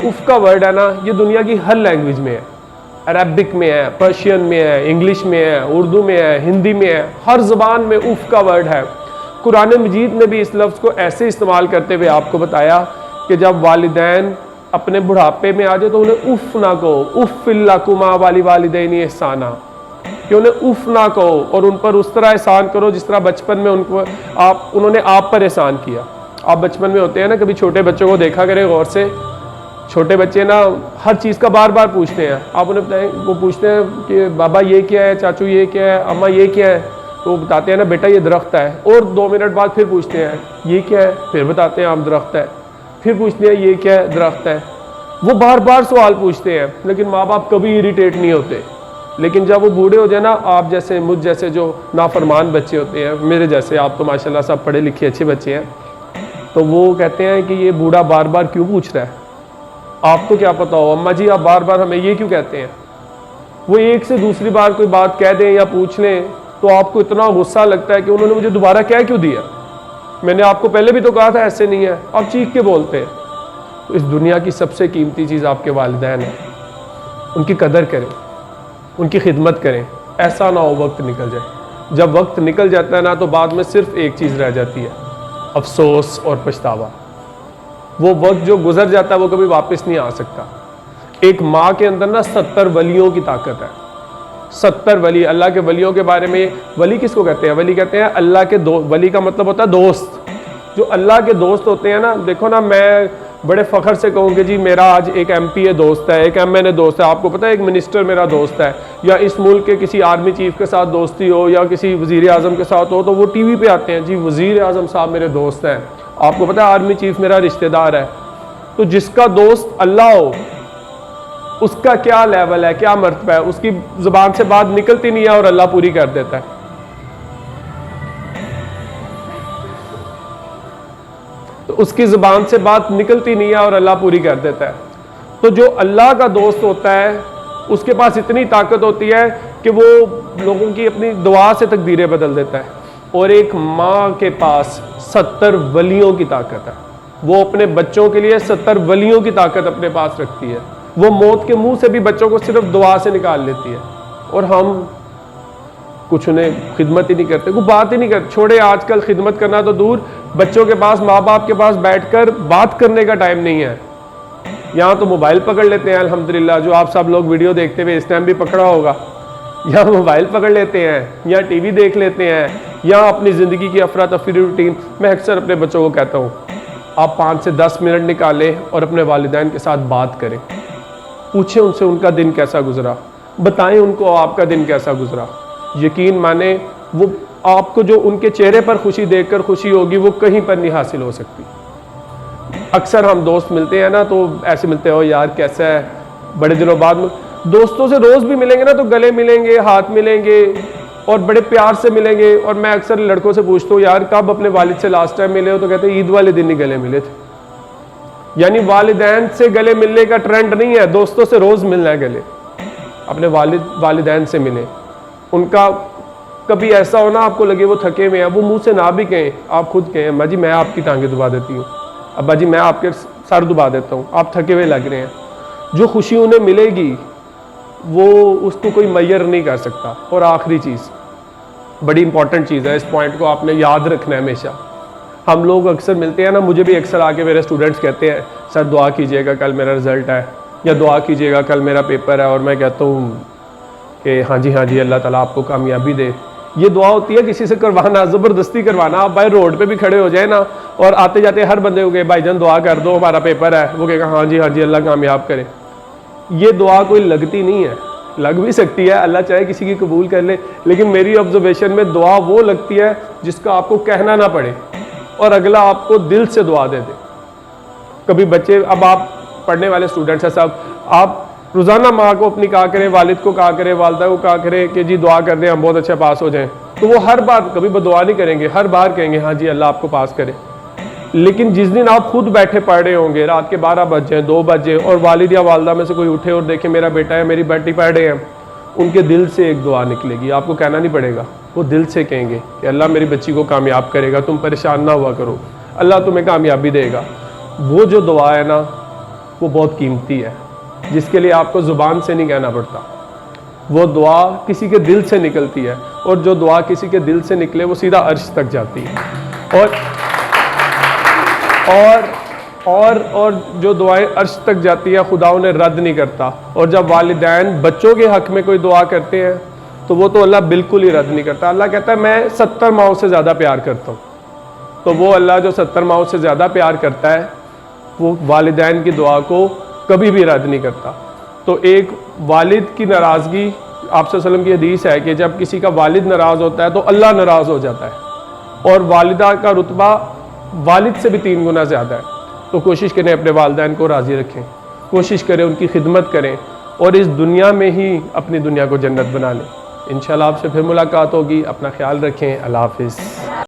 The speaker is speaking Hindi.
उफ का वर्ड है ना, ये दुनिया की हर लैंग्वेज में है। अरबिक में है, पर्शियन में है, इंग्लिश में है, उर्दू में है, हिंदी में है, हर ज़बान में उफ का वर्ड है। कुरान मजीद ने भी इस लफ्ज़ को ऐसे इस्तेमाल करते हुए आपको बताया कि जब वालिदैन अपने बुढ़ापे में आ जाए तो उन्हें उफ ना कहो, उफ़्फ़िल्लकुमा वाली वालिदैनी एहसाना, कि उन्हें उफ ना कहो और उन पर उस तरह एहसान करो जिस तरह बचपन में उन्होंने आप पर एहसान किया। आप बचपन में होते हैं ना, कभी छोटे बच्चों को देखा करें गौर से, छोटे बच्चे ना हर चीज़ का बार बार पूछते हैं। आप उन्हें बताएं, वो पूछते हैं कि बाबा ये क्या है, चाचू ये क्या है, अम्मा ये क्या है, तो वो बताते हैं ना बेटा ये दरख्त है। और 2 मिनट बाद फिर पूछते हैं ये क्या है, फिर बताते हैं आम दरख्त है, फिर पूछते हैं ये क्या है, दरख्त है। वो बार बार सवाल पूछते हैं, लेकिन माँ बाप कभी इरिटेट नहीं होते। लेकिन जब वो बूढ़े हो जाए ना, आप जैसे मुझ जैसे जो नाफरमान बच्चे होते हैं, मेरे जैसे, आप तो माशाल्लाह सब पढ़े लिखे अच्छे बच्चे हैं, तो वो कहते हैं कि ये बूढ़ा बार बार क्यों पूछ रहा है, आपको क्या पता हो अम्मा जी, आप बार बार हमें ये क्यों कहते हैं। वो एक से दूसरी बार कोई बात कह दें या पूछ लें तो आपको इतना गुस्सा लगता है कि उन्होंने मुझे दोबारा क्या क्यों दिया, मैंने आपको पहले भी तो कहा था ऐसे नहीं है, आप चीख के बोलते हैं। तो इस दुनिया की सबसे कीमती चीज़ आपके वालिदैन है, उनकी कदर करें, उनकी खिदमत करें। ऐसा ना हो वक्त निकल जाए। जब वक्त निकल जाता है ना, तो बाद में सिर्फ एक चीज़ रह जाती है, अफसोस और पछतावा। वो वक्त जो गुजर जाता है वो कभी वापस नहीं आ सकता। एक माँ के अंदर ना 70 वलियों की ताकत है। 70 वली, अल्लाह के वलियों के बारे में, वली किसको कहते हैं, वली कहते हैं अल्लाह के वली का मतलब होता है दोस्त। जो अल्लाह के दोस्त होते हैं ना, देखो ना, मैं बड़े फ़ख्र से कहूँ कि जी मेरा आज एक MPA दोस्त है, एक MNA दोस्त है, आपको पता है एक मिनिस्टर मेरा दोस्त है, या इस मुल्क के किसी आर्मी चीफ के साथ दोस्ती हो या किसी वज़ीर आज़म के साथ हो, तो वो TV पे आते हैं, जी वज़ीर आज़म साहब मेरे दोस्त हैं, आपको पता है आर्मी चीफ मेरा रिश्तेदार है। तो जिसका दोस्त अल्लाह हो, उसका क्या लेवल है, क्या मर्तबा है, उसकी ज़ुबान से बात निकलती नहीं है और अल्लाह पूरी कर देता है। तो उसकी ज़ुबान से बात निकलती नहीं है और अल्लाह पूरी कर देता है। तो जो अल्लाह का दोस्त होता है उसके पास इतनी ताकत होती है कि वो लोगों की अपनी दुआ से तकदीरें बदल देता है। और एक माँ के पास 70 वलियों की ताकत है, वो अपने बच्चों के लिए 70 वलियों की ताकत अपने पास रखती है। वो मौत के मुंह से भी बच्चों को सिर्फ दुआ से निकाल लेती है, और हम कुछ उन्हें खिदमत ही नहीं करते, कोई बात ही नहीं करते। छोड़े आजकल खिदमत करना तो दूर, बच्चों के पास, माँ बाप के पास बैठकर बात करने का टाइम नहीं है। यहाँ तो मोबाइल पकड़ लेते हैं अल्हम्दुलिल्लाह, जो आप सब लोग वीडियो देखते हुए इस टाइम भी पकड़ा होगा, या मोबाइल पकड़ लेते हैं, या TV देख लेते हैं, या अपनी ज़िंदगी की अफरा तफरी रूटीन। मैं अक्सर अपने बच्चों को कहता हूँ, आप 5 से 10 मिनट निकालें और अपने वालिदैन के साथ बात करें, पूछें उनसे उनका दिन कैसा गुजरा, बताएं उनको आपका दिन कैसा गुजरा। यकीन माने वो आपको जो उनके चेहरे पर खुशी देखकर खुशी होगी, वो कहीं पर नहीं हासिल हो सकती। अक्सर हम दोस्त मिलते हैं ना, तो ऐसे मिलते हो यार कैसा है, बड़े दिनों बाद में। दोस्तों से रोज़ भी मिलेंगे ना तो गले मिलेंगे, हाथ मिलेंगे और बड़े प्यार से मिलेंगे। और मैं अक्सर लड़कों से पूछता हूँ, यार कब अपने वालिद से लास्ट टाइम मिले हो, तो कहते हैं ईद वाले दिन ही गले मिले थे। यानी वालिदैन से गले मिलने का ट्रेंड नहीं है, दोस्तों से रोज़ मिलना है गले। अपने वालिदैन से मिले, उनका कभी ऐसा हो ना आपको लगे वो थके हुए हैं, वो मुंह से ना भी कहें, आप खुद कहें अम्मा जी मैं आपकी टांगें दुबा देती हूँ, अब्बा जी मैं आपके सर दुबा देता हूँ, आप थके हुए लग रहे हैं। जो खुशी उन्हें मिलेगी वो उसको कोई मैयर नहीं कर सकता। और आखिरी चीज़, बड़ी इंपॉर्टेंट चीज़ है, इस पॉइंट को आपने याद रखना है हमेशा। हम लोग अक्सर मिलते हैं ना, मुझे भी अक्सर आके मेरे स्टूडेंट्स कहते हैं सर दुआ कीजिएगा कल मेरा रिज़ल्ट है, या दुआ कीजिएगा कल मेरा पेपर है, और मैं कहता हूँ कि हाँ जी अल्लाह ताला आपको कामयाबी दे। ये दुआ होती है किसी से करवाना, ज़बरदस्ती करवाना। आप भाई रोड पे भी खड़े हो जाए ना और आते जाते हर बंदे को कहे भाईजान दुआ कर दो हमारा पेपर है, वो कहेगा हाँ जी अल्लाह कामयाब करे। ये दुआ कोई लगती नहीं है, लग भी सकती है, अल्लाह चाहे किसी की कबूल कर ले, लेकिन मेरी ऑब्जर्वेशन में दुआ वो लगती है जिसका आपको कहना ना पड़े और अगला आपको दिल से दुआ दे दे। कभी बच्चे, अब आप पढ़ने वाले स्टूडेंट्स हैं सब, आप रोज़ाना माँ को अपनी कहा करें, वालिद को कहा करें, वालदा को कहा करें कि जी दुआ कर दें हम बहुत अच्छा पास हो जाएं, तो वो हर बार कभी बदुआ नहीं करेंगे, हर बार कहेंगे हाँ जी अल्लाह आपको पास करे। लेकिन जिस दिन आप खुद बैठे पढ़ रहे होंगे, रात के 12 बज जाए, 2 बजे, और वालिद या वालदा में से कोई उठे और देखे मेरा बेटा है मेरी बेटी पढ़ रहे हैं, उनके दिल से एक दुआ निकलेगी, आपको कहना नहीं पड़ेगा, वो दिल से कहेंगे कि अल्लाह मेरी बच्ची को कामयाब करेगा, तुम परेशान ना हुआ करो, अल्लाह तुम्हें कामयाबी देगा। वो जो दुआ है ना, वो बहुत कीमती है, जिसके लिए आपको ज़ुबान से नहीं कहना पड़ता। वो दुआ किसी के दिल से निकलती है, और जो दुआ किसी के दिल से निकले वो सीधा अर्श तक जाती है। और जो दुआएं अर्श तक जाती है खुदा उन्हें रद्द नहीं करता। और जब वालिदैन बच्चों के हक में कोई दुआ करते हैं तो वो तो अल्लाह बिल्कुल ही रद्द नहीं करता। अल्लाह कहता है मैं 70 माओं से ज़्यादा प्यार करता हूँ। तो वो अल्लाह जो 70 माओं से ज़्यादा प्यार करता है वो वालिदैन की दुआ को कभी भी रद्द नहीं करता। तो एक वालिद की नाराज़गी, आप सल्लल्लाहु अलैहि वसल्लम की हदीस है कि जब किसी का वालिद नाराज़ होता है तो अल्लाह नाराज़ हो जाता है, और वालिदा का रुतबा वालिद से भी 3 गुना ज़्यादा है। तो कोशिश करें अपने वालिदैन को राज़ी रखें, कोशिश करें उनकी खिदमत करें, और इस दुनिया में ही अपनी दुनिया को जन्नत बना लें। इंशाल्लाह आपसे फिर मुलाकात होगी। अपना ख्याल रखें। अल्लाह हाफ़िज़।